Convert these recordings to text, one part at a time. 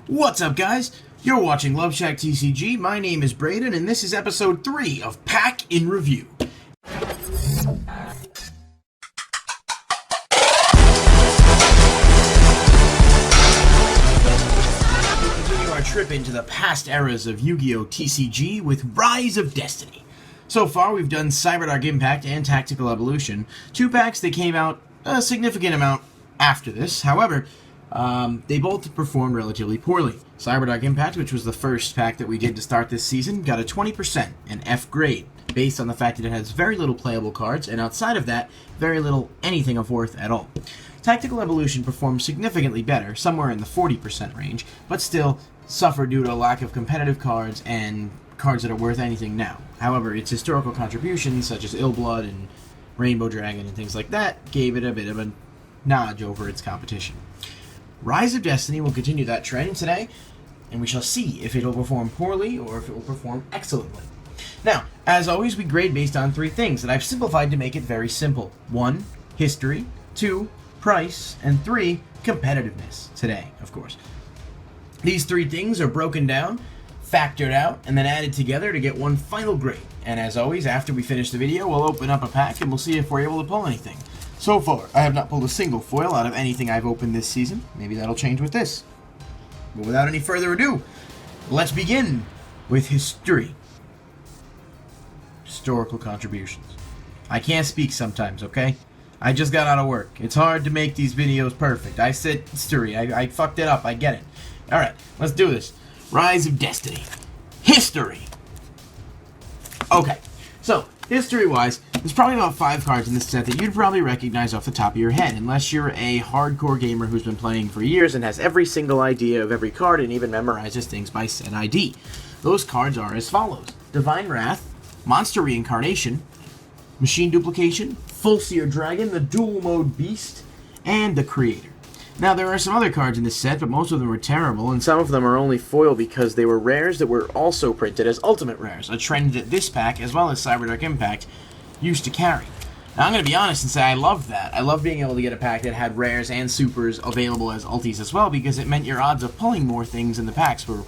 What's up, guys? You're watching Loveshack TCG. My name is Braden, and this is episode 3 of Pack in Review. We'll continue our trip into the past eras of Yu-Gi-Oh! TCG with Rise of Destiny. So far, we've done Cyberdark Impact and Tactical Evolution, two packs that came out a significant amount after this. However, they both performed relatively poorly. Cyberdark Impact, which was the first pack that we did to start this season, got a 20%, an F grade, based on the fact that it has very little playable cards, and outside of that, very little anything of worth at all. Tactical Evolution performed significantly better, somewhere in the 40% range, but still suffered due to a lack of competitive cards and cards that are worth anything now. However, its historical contributions, such as Illblood and Rainbow Dragon and things like that, gave it a bit of a notch over its competition. Rise of Destiny will continue that trend today, and we shall see if it will perform poorly or if it will perform excellently. Now, as always, we grade based on 3 things that I've simplified to make it very simple. 1, history, 2, price, and 3, competitiveness. Today, of course. These 3 things are broken down, factored out, and then added together to get one final grade. And as always, after we finish the video, we'll open up a pack and we'll see if we're able to pull anything. So far, I have not pulled a single foil out of anything I've opened this season. Maybe that'll change with this. But without any further ado, let's begin with history. Historical contributions. I can't speak sometimes, okay? I just got out of work. It's hard to make these videos perfect. I said history. I fucked it up. I get it. Alright, let's do this. Rise of Destiny. History. Okay, so, history-wise, there's probably about 5 cards in this set that you'd probably recognize off the top of your head, unless you're a hardcore gamer who's been playing for years and has every single idea of every card and even memorizes things by set ID. Those cards are as follows: Divine Wrath, Monster Reincarnation, Machine Duplication, Full Seer Dragon, the Dual Mode Beast, and the Creator. Now, there are some other cards in this set, but most of them are terrible, and some of them are only foil because they were rares that were also printed as ultimate rares, a trend that this pack, as well as Cyberdark Impact, used to carry. Now, I'm going to be honest and say I loved that. I loved being able to get a pack that had rares and supers available as ultis as well, because it meant your odds of pulling more things in the packs were,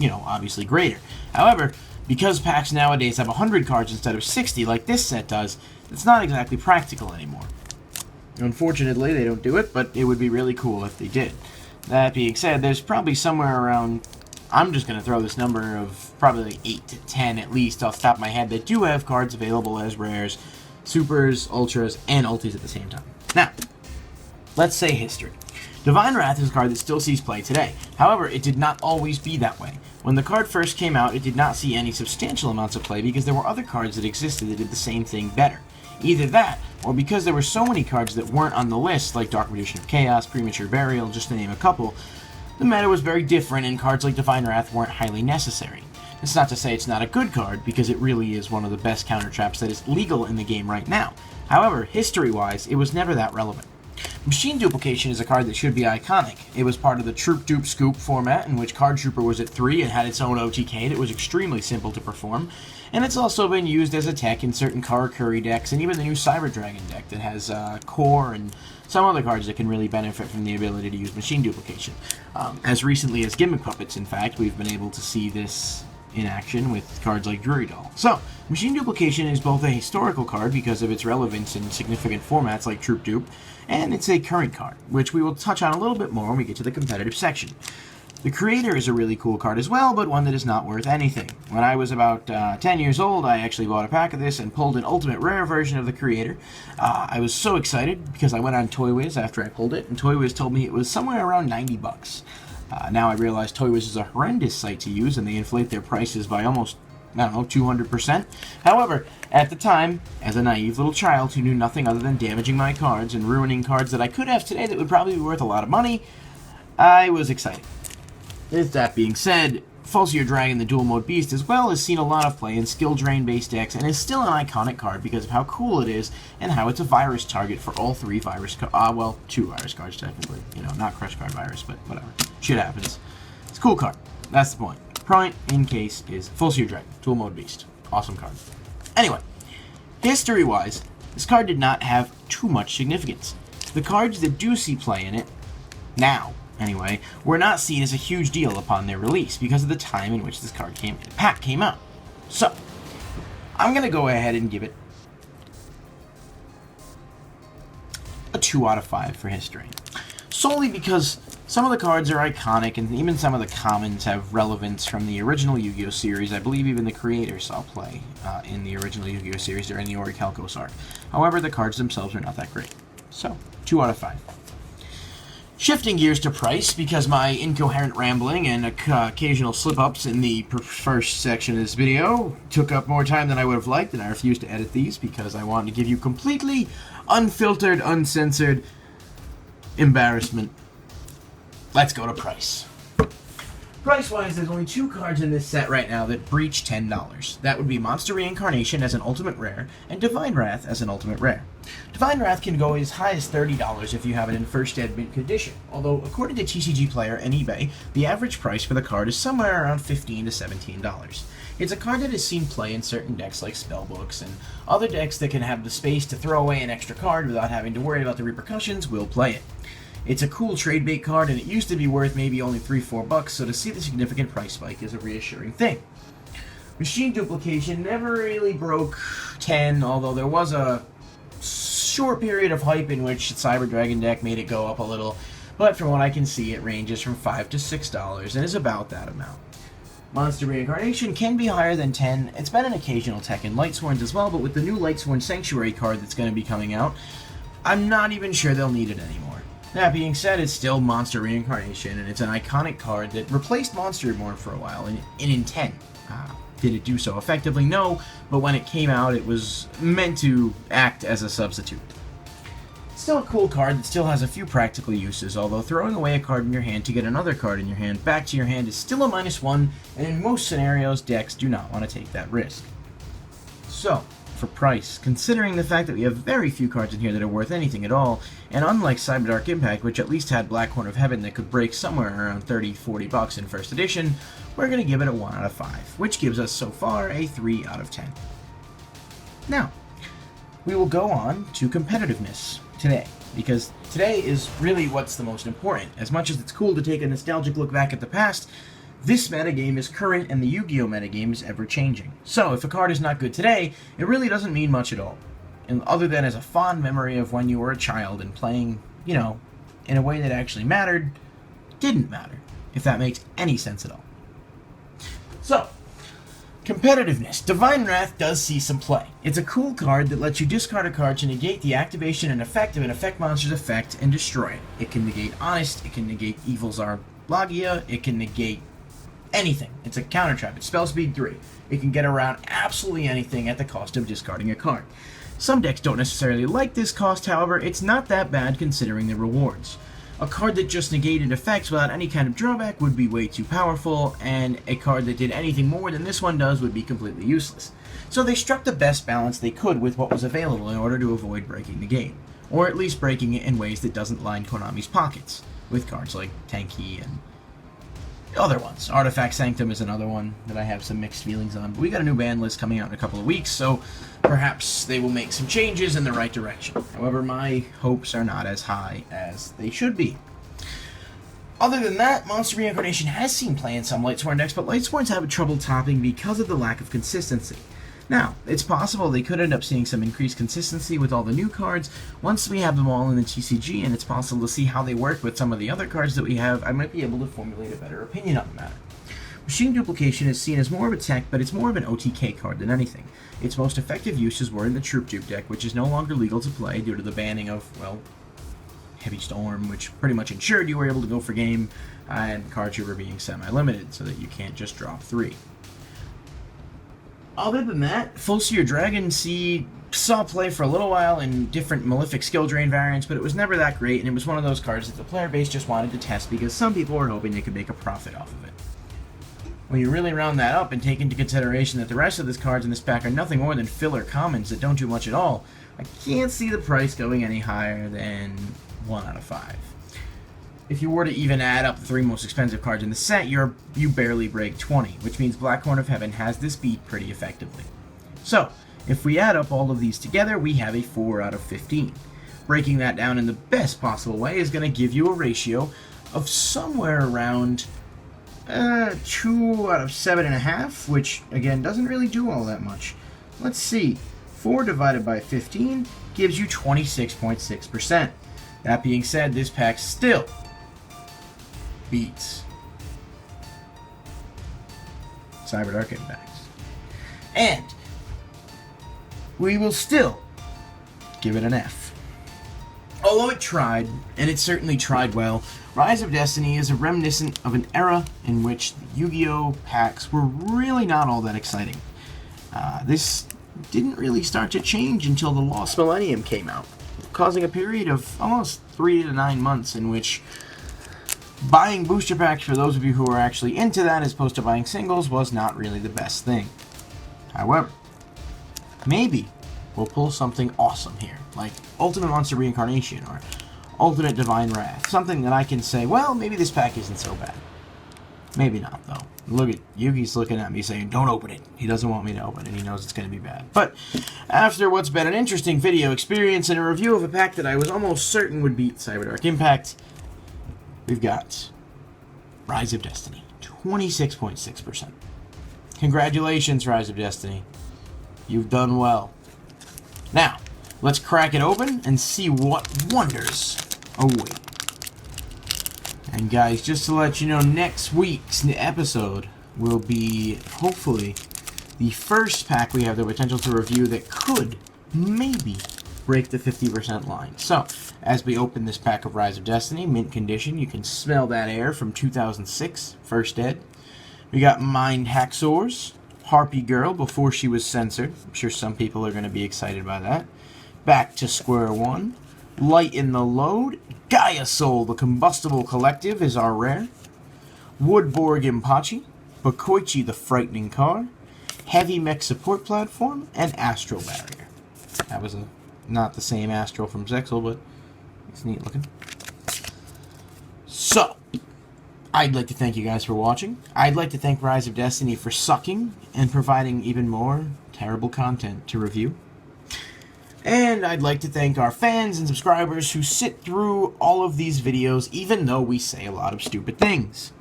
obviously greater. However, because packs nowadays have 100 cards instead of 60 like this set does, it's not exactly practical anymore. Unfortunately, they don't do it, but it would be really cool if they did. That being said, there's probably somewhere around, I'm just going to throw this number of probably like 8 to 10 at least off the top of my head that do have cards available as rares, supers, ultras, and ultis at the same time. Now, let's say history. Divine Wrath is a card that still sees play today. However, it did not always be that way. When the card first came out, it did not see any substantial amounts of play because there were other cards that existed that did the same thing better. Either that, or because there were so many cards that weren't on the list, like Dark Magician of Chaos, Premature Burial, just to name a couple, the meta was very different and cards like Divine Wrath weren't highly necessary. It's not to say it's not a good card, because it really is one of the best counter traps that is legal in the game right now. However, history-wise, it was never that relevant. Machine Duplication is a card that should be iconic. It was part of the Troop Dupe Scoop format, in which Card Trooper was at 3 and had its own OTK that was extremely simple to perform, and it's also been used as a tech in certain Karakuri decks, and even the new Cyber Dragon deck that has Core and some other cards that can really benefit from the ability to use Machine Duplication. As recently as Gimmick Puppets, in fact, we've been able to see this in action with cards like Drury Doll. So, Machine Duplication is both a historical card because of its relevance in significant formats like Troop Dupe, and it's a current card, which we will touch on a little bit more when we get to the competitive section. The Creator is a really cool card as well, but one that is not worth anything. When I was about 10 years old, I actually bought a pack of this and pulled an ultimate rare version of the Creator. I was so excited because I went on ToyWiz after I pulled it, and ToyWiz told me it was somewhere around 90 bucks. Now I realize ToyWiz is a horrendous site to use, and they inflate their prices by almost, 200%. However, at the time, as a naive little child who knew nothing other than damaging my cards and ruining cards that I could have today that would probably be worth a lot of money, I was excited. With that being said, Full Seer Dragon, the Dual Mode Beast, as well, has seen a lot of play in skill drain based decks and is still an iconic card because of how cool it is and how it's a virus target for all 3 virus cards. 2 virus cards technically. Not Crush Card Virus, but whatever. Shit happens. It's a cool card. That's the point. Point in case is Full Seer Dragon, Dual Mode Beast. Awesome card. Anyway, history-wise, this card did not have too much significance. The cards that do see play in it now anyway, were not seen as a huge deal upon their release because of the time in which this pack came out. So, I'm going to go ahead and give it a 2 out of 5 for history. Solely because some of the cards are iconic, and even some of the commons have relevance from the original Yu-Gi-Oh! Series. I believe even the creator saw play in the original Yu-Gi-Oh! Series during the Orichalcos arc. However, the cards themselves are not that great. So, 2 out of 5. Shifting gears to price, because my incoherent rambling and occasional slip-ups in the first section of this video took up more time than I would have liked, and I refused to edit these because I wanted to give you completely unfiltered, uncensored embarrassment. Let's go to price. Price-wise, there's only 2 cards in this set right now that breach $10. That would be Monster Reincarnation as an ultimate rare, and Divine Wrath as an ultimate rare. Divine Wrath can go as high as $30 if you have it in first ed mint condition, although according to TCGPlayer and eBay, the average price for the card is somewhere around $15 to $17. It's a card that has seen play in certain decks like spellbooks, and other decks that can have the space to throw away an extra card without having to worry about the repercussions will play it. It's a cool trade bait card, and it used to be worth maybe only $3-4, so to see the significant price spike is a reassuring thing. Machine duplication never really broke 10, although there was a short period of hype in which Cyber Dragon deck made it go up a little, but from what I can see, it ranges from $5 to $6 and is about that amount. Monster Reincarnation can be higher than 10. It's been an occasional tech in Lightsworns as well, but with the new Lightsworn Sanctuary card that's going to be coming out, I'm not even sure they'll need it anymore. That being said, it's still Monster Reincarnation, and it's an iconic card that replaced Monster Reborn for a while in intent. Did it do so effectively? No, but when it came out, it was meant to act as a substitute. It's still a cool card that still has a few practical uses, although throwing away a card in your hand to get another card in your hand back to your hand is still a -1, and in most scenarios, decks do not want to take that risk. So, for price, considering the fact that we have very few cards in here that are worth anything at all, and unlike Cyberdark Impact, which at least had Black Horn of Heaven that could break somewhere around $30-40 in first edition, we're going to give it a 1 out of 5, which gives us so far a 3 out of 10. Now, we will go on to competitiveness today, because today is really what's the most important. As much as it's cool to take a nostalgic look back at the past, this metagame is current, and the Yu-Gi-Oh! Metagame is ever-changing. So, if a card is not good today, it really doesn't mean much at all. And other than as a fond memory of when you were a child and playing, you know, in a way that actually mattered, didn't matter, if that makes any sense at all. So, competitiveness. Divine Wrath does see some play. It's a cool card that lets you discard a card to negate the activation and effect of an effect monster's effect and destroy it. It can negate Honest, it can negate Evil's Arlagia, it can negate anything. It's a counter trap. It's spell speed 3. It can get around absolutely anything at the cost of discarding a card. Some decks don't necessarily like this cost, however, it's not that bad considering the rewards. A card that just negated effects without any kind of drawback would be way too powerful, and a card that did anything more than this one does would be completely useless. So they struck the best balance they could with what was available in order to avoid breaking the game, or at least breaking it in ways that doesn't line Konami's pockets, with cards like Tenki and other ones. Artifact Sanctum is another one that I have some mixed feelings on, but we got a new ban list coming out in a couple of weeks, so perhaps they will make some changes in the right direction. However, my hopes are not as high as they should be. Other than that, Monster Reincarnation has seen play in some Lightsworn decks, but Lightsworns have trouble topping because of the lack of consistency. Now, it's possible they could end up seeing some increased consistency with all the new cards once we have them all in the TCG, and it's possible to see how they work with some of the other cards that we have. I might be able to formulate a better opinion on the matter. Machine Duplication is seen as more of a tech, but it's more of an OTK card than anything. Its most effective uses were in the Troop Dupe deck, which is no longer legal to play due to the banning of, well, Heavy Storm, which pretty much ensured you were able to go for game, and Card Trooper being semi-limited, so that you can't just drop 3. Other than that, Full Seer Dragon saw play for a little while in different Malefic skill drain variants, but it was never that great, and it was one of those cards that the player base just wanted to test because some people were hoping they could make a profit off of it. When you really round that up and take into consideration that the rest of the cards in this pack are nothing more than filler commons that don't do much at all, I can't see the price going any higher than 1 out of 5. If you were to even add up the 3 most expensive cards in the set, you barely break 20, which means Black Horn of Heaven has this beat pretty effectively. So, if we add up all of these together, we have a 4 out of 15. Breaking that down in the best possible way is going to give you a ratio of somewhere around 2 out of 7.5, which, again, doesn't really do all that much. Let's see. 4 divided by 15 gives you 26.6%. That being said, this pack still beats Cyberdark Impact. And we will still give it an F. Although it tried, and it certainly tried well, Rise of Destiny is a reminiscent of an era in which the Yu-Gi-Oh! Packs were really not all that exciting. This didn't really start to change until the Lost Millennium came out, causing a period of almost 3 to 9 months in which buying booster packs, for those of you who are actually into that as opposed to buying singles, was not really the best thing. However, maybe we'll pull something awesome here, like Ultimate Monster Reincarnation or Ultimate Divine Wrath. Something that I can say, well, maybe this pack isn't so bad. Maybe not, though. Look at Yugi's looking at me saying, don't open it. He doesn't want me to open it. He knows it's going to be bad. But after what's been an interesting video experience and a review of a pack that I was almost certain would beat Cyberdark Impact, we've got Rise of Destiny, 26.6%. Congratulations, Rise of Destiny. You've done well. Now, let's crack it open and see what wonders await. And guys, just to let you know, next week's episode will be, hopefully, the first pack we have the potential to review that could, maybe, break the 50% line. So, as we open this pack of Rise of Destiny, mint condition, you can smell that air from 2006, First Ed. We got Mind Hacksaws, Harpy Girl before she was censored. I'm sure some people are going to be excited by that. Back to Square One. Light in the Load. Gaia Soul, the Combustible Collective, is our rare. Woodborg Impachi. Bakoichi, the Frightening Car. Heavy Mech Support Platform. And Astral Barrier. That was not the same Astral from Zexal, but it's neat looking. So, I'd like to thank you guys for watching. I'd like to thank Rise of Destiny for sucking and providing even more terrible content to review. And I'd like to thank our fans and subscribers who sit through all of these videos, even though we say a lot of stupid things.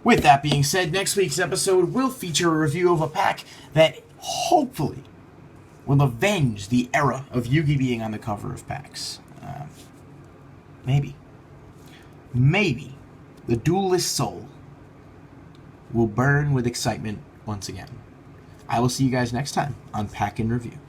With that being said, next week's episode will feature a review of a pack that hopefully will avenge the era of Yugi being on the cover of packs. Maybe. Maybe the duelist soul will burn with excitement once again. I will see you guys next time on Pack and Review.